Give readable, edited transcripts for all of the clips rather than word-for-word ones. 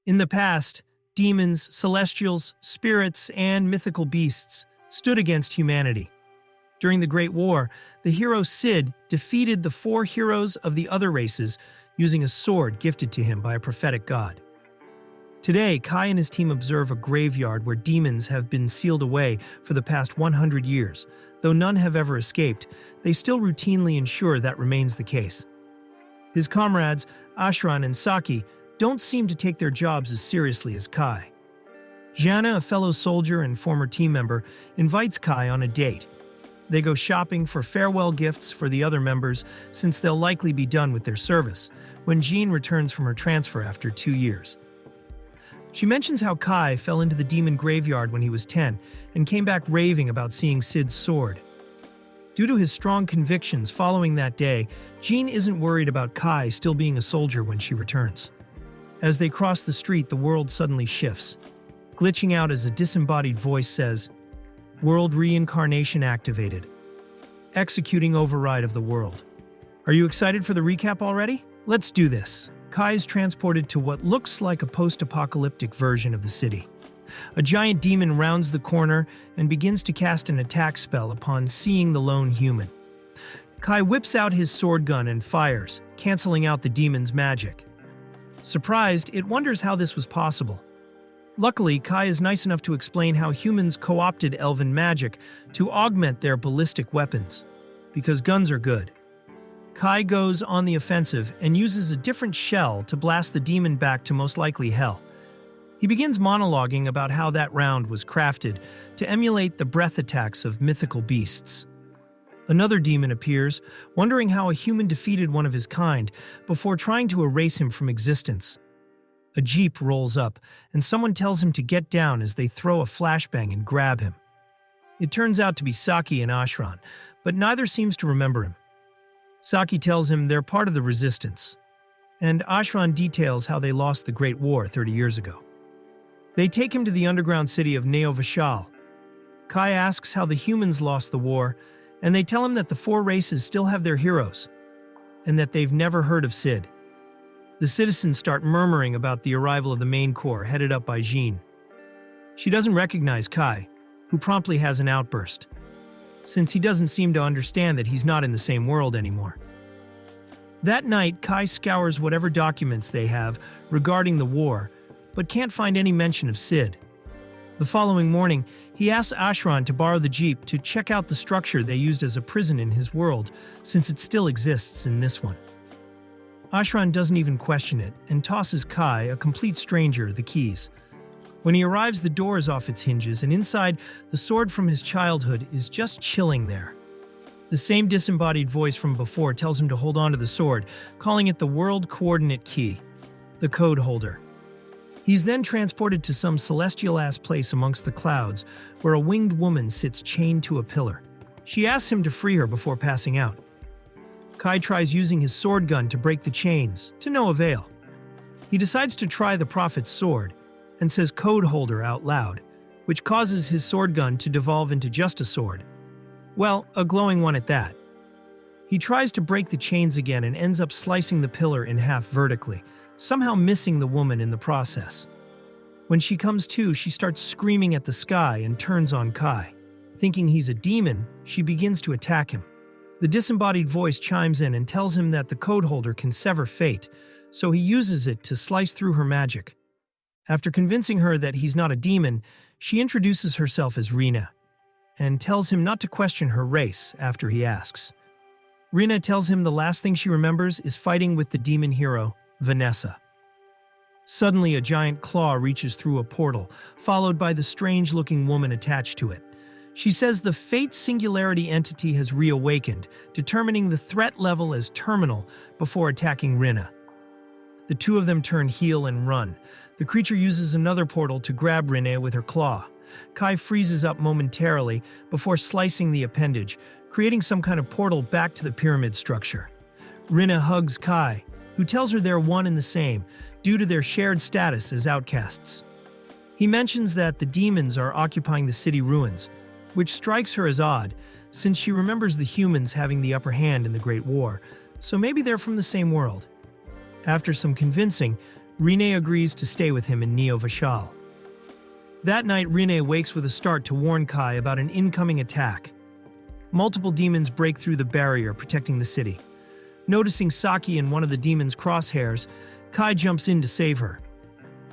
In the past, demons, celestials, spirits, and mythical beasts stood against humanity. During the Great War, the hero Cid defeated the four heroes of the other races using a sword gifted to him by a prophetic god. Today, Kai and his team observe a graveyard where demons have been sealed away for the past 100 years. Though none have ever escaped, they still routinely ensure that remains the case. His comrades, Ashran and Saki, don't seem to take their jobs as seriously as Kai. Jana, a fellow soldier and former team member, invites Kai on a date. They go shopping for farewell gifts for the other members since they'll likely be done with their service when Jean returns from her transfer after 2 years. She mentions how Kai fell into the demon graveyard when he was 10 and came back raving about seeing Cid's sword. Due to his strong convictions following that day, Jean isn't worried about Kai still being a soldier when she returns. As they cross the street, the world suddenly shifts, glitching out as a disembodied voice says, "World Reincarnation activated. Executing override of the world." Are you excited for the recap already? Let's do this. Kai is transported to what looks like a post-apocalyptic version of the city. A giant demon rounds the corner and begins to cast an attack spell upon seeing the lone human. Kai whips out his sword gun and fires, canceling out the demon's magic. Surprised, it wonders how this was possible. Luckily, Kai is nice enough to explain how humans co-opted elven magic to augment their ballistic weapons, because guns are good. Kai goes on the offensive and uses a different shell to blast the demon back to most likely hell. He begins monologuing about how that round was crafted to emulate the breath attacks of mythical beasts. Another demon appears, wondering how a human defeated one of his kind before trying to erase him from existence. A jeep rolls up, and someone tells him to get down as they throw a flashbang and grab him. It turns out to be Saki and Ashran, but neither seems to remember him. Saki tells him they're part of the resistance, and Ashran details how they lost the Great War 30 years ago. They take him to the underground city of Neo-Vishal. Kai asks how the humans lost the war, and they tell him that the four races still have their heroes, and that they've never heard of Cid. The citizens start murmuring about the arrival of the main corps headed up by Jean. She doesn't recognize Kai, who promptly has an outburst, since he doesn't seem to understand that he's not in the same world anymore. That night, Kai scours whatever documents they have regarding the war, but can't find any mention of Cid. The following morning, he asks Ashran to borrow the jeep to check out the structure they used as a prison in his world, since it still exists in this one. Ashran doesn't even question it and tosses Kai, a complete stranger, the keys. When he arrives, the door is off its hinges, and inside, the sword from his childhood is just chilling there. The same disembodied voice from before tells him to hold on to the sword, calling it the World Coordinate Key, the code holder. He's then transported to some celestial-ass place amongst the clouds, where a winged woman sits chained to a pillar. She asks him to free her before passing out. Kai tries using his sword gun to break the chains, to no avail. He decides to try the prophet's sword, and says code holder out loud, which causes his sword gun to devolve into just a sword. Well, a glowing one at that. He tries to break the chains again and ends up slicing the pillar in half vertically, somehow missing the woman in the process. When she comes to, she starts screaming at the sky and turns on Kai. Thinking he's a demon, she begins to attack him. The disembodied voice chimes in and tells him that the code holder can sever fate, so he uses it to slice through her magic. After convincing her that he's not a demon, she introduces herself as Rina, and tells him not to question her race after he asks. Rina tells him the last thing she remembers is fighting with the demon hero, Vanessa. Suddenly, a giant claw reaches through a portal, followed by the strange-looking woman attached to it. She says the Fate Singularity entity has reawakened, determining the threat level as terminal before attacking Rina. The two of them turn heel and run. The creature uses another portal to grab Rene with her claw. Kai freezes up momentarily before slicing the appendage, creating some kind of portal back to the pyramid structure. Rina hugs Kai, who tells her they're one and the same, due to their shared status as outcasts. He mentions that the demons are occupying the city ruins, which strikes her as odd, since she remembers the humans having the upper hand in the Great War, so maybe they're from the same world. After some convincing, Rene agrees to stay with him in Neo Vashal. That night, Rene wakes with a start to warn Kai about an incoming attack. Multiple demons break through the barrier protecting the city. Noticing Saki in one of the demons' crosshairs, Kai jumps in to save her.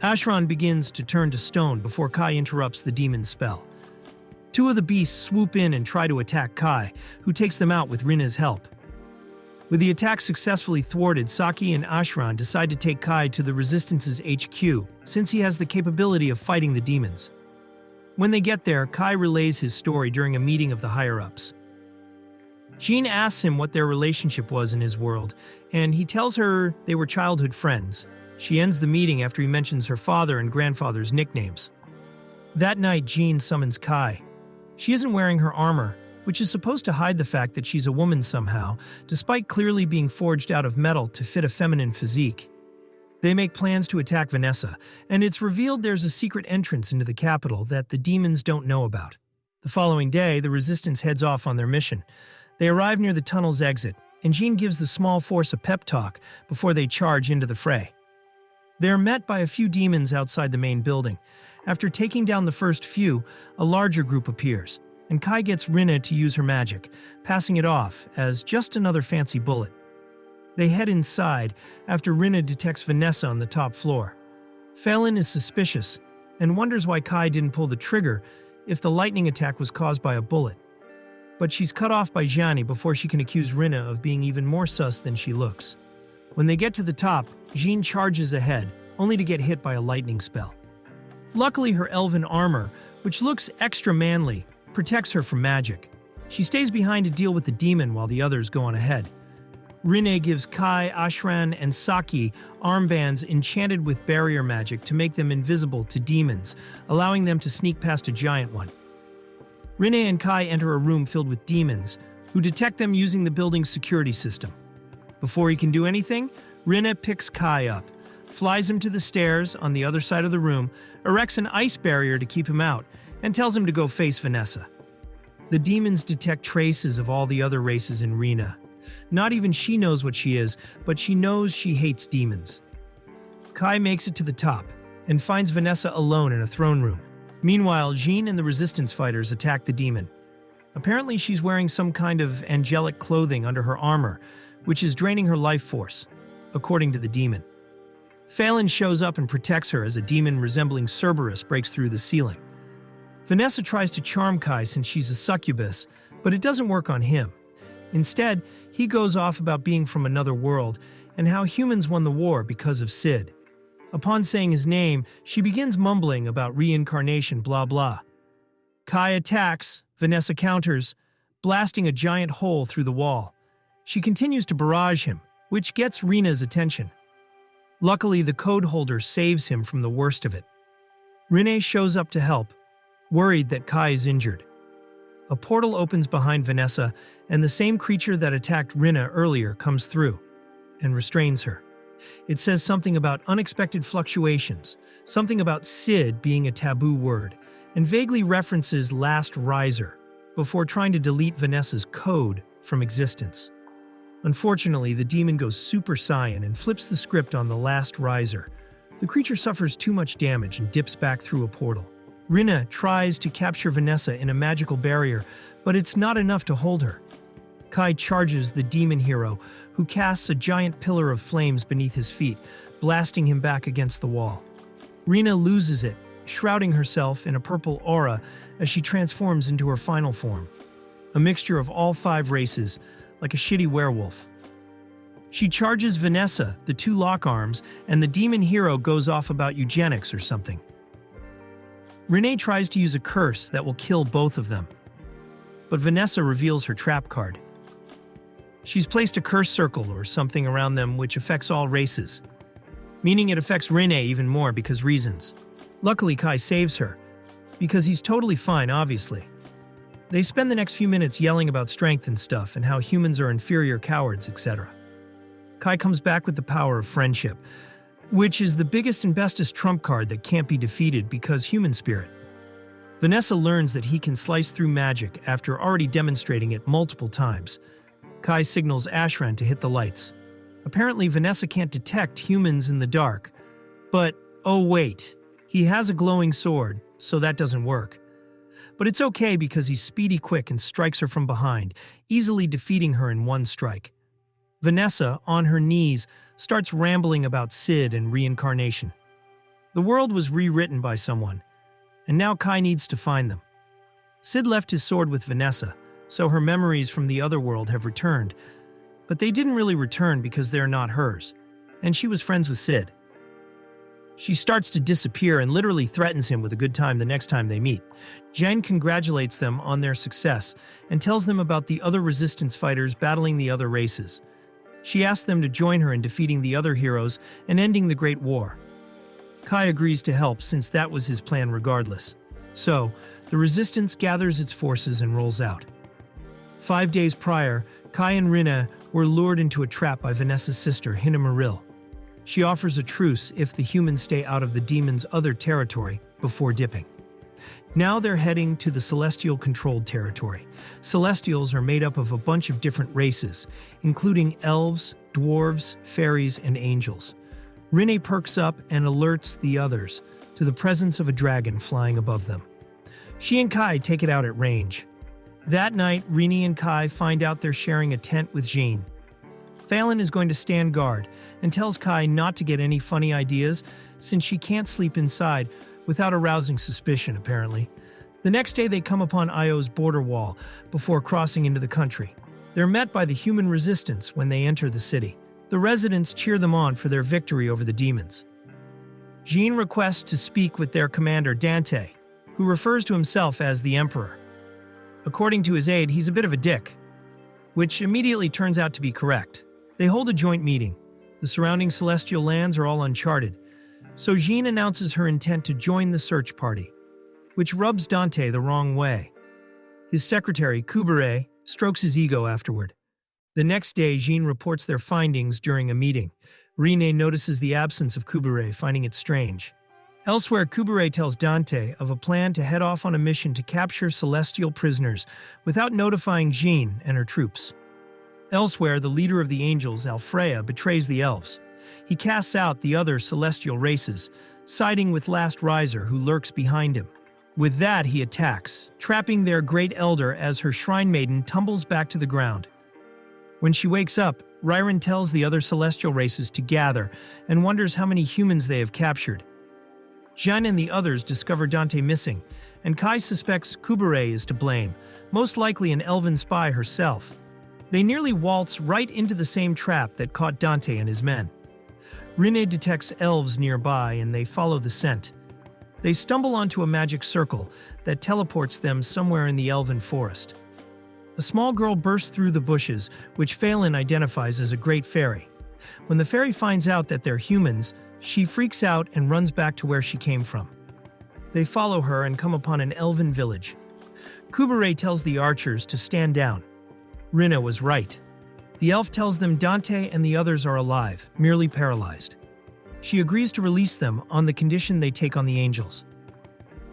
Ashran begins to turn to stone before Kai interrupts the demon's spell. Two of the beasts swoop in and try to attack Kai, who takes them out with Rene's help. With the attack successfully thwarted, Saki and Ashran decide to take Kai to the Resistance's HQ, since he has the capability of fighting the demons. When they get there, Kai relays his story during a meeting of the higher-ups. Jean asks him what their relationship was in his world, and he tells her they were childhood friends. She ends the meeting after he mentions her father and grandfather's nicknames. That night, Jean summons Kai. She isn't wearing her armor, which is supposed to hide the fact that she's a woman somehow, despite clearly being forged out of metal to fit a feminine physique. They make plans to attack Vanessa, and it's revealed there's a secret entrance into the capital that the demons don't know about. The following day, the Resistance heads off on their mission. They arrive near the tunnel's exit, and Jean gives the small force a pep talk before they charge into the fray. They're met by a few demons outside the main building. After taking down the first few, a larger group appears, and Kai gets Rina to use her magic, passing it off as just another fancy bullet. They head inside after Rina detects Vanessa on the top floor. Phelan is suspicious and wonders why Kai didn't pull the trigger if the lightning attack was caused by a bullet. But she's cut off by Gianni before she can accuse Rina of being even more sus than she looks. When they get to the top, Jean charges ahead, only to get hit by a lightning spell. Luckily, her elven armor, which looks extra manly, protects her from magic. She stays behind to deal with the demon while the others go on ahead. Rine gives Kai, Ashran, and Saki armbands enchanted with barrier magic to make them invisible to demons, allowing them to sneak past a giant one. Rine and Kai enter a room filled with demons, who detect them using the building's security system. Before he can do anything, Rine picks Kai up, flies him to the stairs on the other side of the room, erects an ice barrier to keep him out, and tells him to go face Vanessa. The demons detect traces of all the other races in Rina. Not even she knows what she is, but she knows she hates demons. Kai makes it to the top and finds Vanessa alone in a throne room. Meanwhile, Jean and the Resistance fighters attack the demon. Apparently, she's wearing some kind of angelic clothing under her armor, which is draining her life force, according to the demon. Phelan shows up and protects her as a demon resembling Cerberus breaks through the ceiling. Vanessa tries to charm Kai since she's a succubus, but it doesn't work on him. Instead, he goes off about being from another world and how humans won the war because of Sid. Upon saying his name, she begins mumbling about reincarnation blah blah. Kai attacks, Vanessa counters, blasting a giant hole through the wall. She continues to barrage him, which gets Rina's attention. Luckily, the code holder saves him from the worst of it. Rine shows up to help, worried that Kai is injured. A portal opens behind Vanessa, and the same creature that attacked Rina earlier comes through and restrains her. It says something about unexpected fluctuations, something about Sid being a taboo word, and vaguely references Last Riser before trying to delete Vanessa's code from existence. Unfortunately, the demon goes Super Saiyan and flips the script on the Last Riser. The creature suffers too much damage and dips back through a portal. Rina tries to capture Vanessa in a magical barrier, but it's not enough to hold her. Kai charges the demon hero, who casts a giant pillar of flames beneath his feet, blasting him back against the wall. Rina loses it, shrouding herself in a purple aura as she transforms into her final form. A mixture of all 5 races, like a shitty werewolf. She charges Vanessa, the 2 lock arms, and the demon hero goes off about eugenics or something. Rene tries to use a curse that will kill both of them, but Vanessa reveals her trap card. She's placed a curse circle or something around them which affects all races, meaning it affects Rene even more because reasons. Luckily, Kai saves her, because he's totally fine, obviously. They spend the next few minutes yelling about strength and stuff and how humans are inferior cowards, etc. Kai comes back with the power of friendship, which is the biggest and bestest trump card that can't be defeated because human spirit. Vanessa learns that he can slice through magic after already demonstrating it multiple times. Kai signals Ashran to hit the lights. Apparently, Vanessa can't detect humans in the dark, But, oh wait, he has a glowing sword, so that doesn't work. But it's okay because he's speedy quick and strikes her from behind, easily defeating her in one strike. Vanessa, on her knees, starts rambling about Sid and reincarnation. The world was rewritten by someone, and now Kai needs to find them. Sid left his sword with Vanessa, so her memories from the other world have returned, but they didn't really return because they're not hers, and she was friends with Sid. She starts to disappear and literally threatens him with a good time the next time they meet. Jen congratulates them on their success and tells them about the other resistance fighters battling the other races. She asks them to join her in defeating the other heroes and ending the Great War. Kai agrees to help since that was his plan regardless. So, the resistance gathers its forces and rolls out. 5 days prior, Kai and Rina were lured into a trap by Vanessa's sister, Hina Maril. She offers a truce if the humans stay out of the demon's other territory before dipping. Now they're heading to the Celestial-controlled territory. Celestials are made up of a bunch of different races, including elves, dwarves, fairies, and angels. Rene perks up and alerts the others to the presence of a dragon flying above them. She and Kai take it out at range. That night, Rene and Kai find out they're sharing a tent with Jean. Phelan is going to stand guard and tells Kai not to get any funny ideas since she can't sleep inside without arousing suspicion, apparently. The next day they come upon Io's border wall before crossing into the country. They're met by the human resistance when they enter the city. The residents cheer them on for their victory over the demons. Jean requests to speak with their commander Dante, who refers to himself as the Emperor. According to his aide, he's a bit of a dick, which immediately turns out to be correct. They hold a joint meeting. The surrounding celestial lands are all uncharted, so Jean announces her intent to join the search party, which rubs Dante the wrong way. His secretary, Kubere, strokes his ego afterward. The next day, Jean reports their findings during a meeting. Rene notices the absence of Kubere, finding it strange. Elsewhere, Kubere tells Dante of a plan to head off on a mission to capture celestial prisoners without notifying Jean and her troops. Elsewhere, the leader of the angels, Alfreya, betrays the elves. He casts out the other celestial races, siding with Last Riser, who lurks behind him. With that, he attacks, trapping their great elder as her shrine maiden tumbles back to the ground. When she wakes up, Reincarnation tells the other celestial races to gather and wonders how many humans they have captured. Jeanne and the others discover Dante missing, and Kai suspects Kubere is to blame, most likely an elven spy herself. They nearly waltz right into the same trap that caught Dante and his men. Rene detects elves nearby and they follow the scent. They stumble onto a magic circle that teleports them somewhere in the elven forest. A small girl bursts through the bushes, which Phelan identifies as a great fairy. When the fairy finds out that they're humans, she freaks out and runs back to where she came from. They follow her and come upon an elven village. Kubere tells the archers to stand down. Rina was right. The elf tells them Dante and the others are alive, merely paralyzed. She agrees to release them on the condition they take on the angels.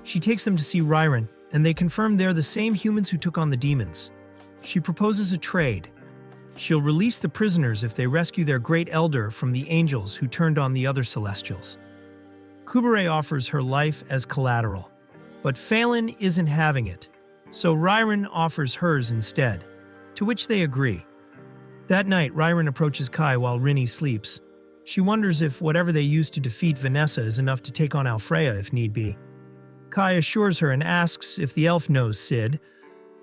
She takes them to see Reincarnation, and they confirm they're the same humans who took on the demons. She proposes a trade. She'll release the prisoners if they rescue their great elder from the angels who turned on the other celestials. Kubere offers her life as collateral, but Phelan isn't having it, so Reincarnation offers hers instead, to which they agree. That night, Reincarnation approaches Kai while Rene sleeps. She wonders if whatever they used to defeat Vanessa is enough to take on Alfreya if need be. Kai assures her and asks if the elf knows Sid,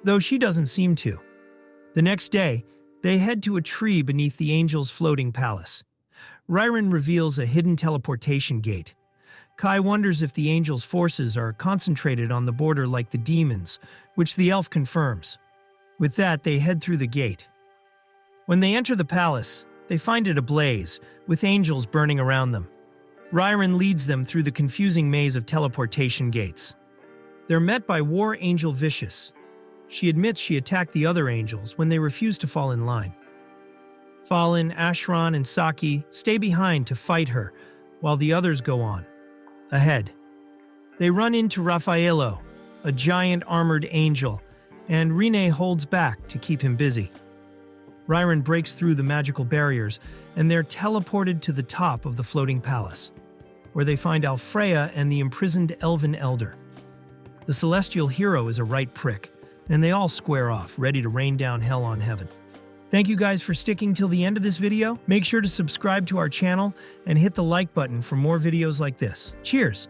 though she doesn't seem to. The next day, they head to a tree beneath the angel's floating palace. Reincarnation reveals a hidden teleportation gate. Kai wonders if the angel's forces are concentrated on the border like the demons, which the elf confirms. With that, they head through the gate. When they enter the palace, they find it ablaze, with angels burning around them. Reincarnation leads them through the confusing maze of teleportation gates. They're met by War Angel Vicious. She admits she attacked the other angels when they refuse to fall in line. Fallen, Ashran, and Saki stay behind to fight her, while the others go on. Ahead, they run into Raffaello, a giant armored angel, and Rene holds back to keep him busy. Reincarnation breaks through the magical barriers, and they're teleported to the top of the floating palace. where they find Alfreya and the imprisoned elven elder. The celestial hero is a right prick, and they all square off, ready to rain down hell on heaven. Thank you guys for sticking till the end of this video. Make sure to subscribe to our channel and hit the like button for more videos like this. Cheers!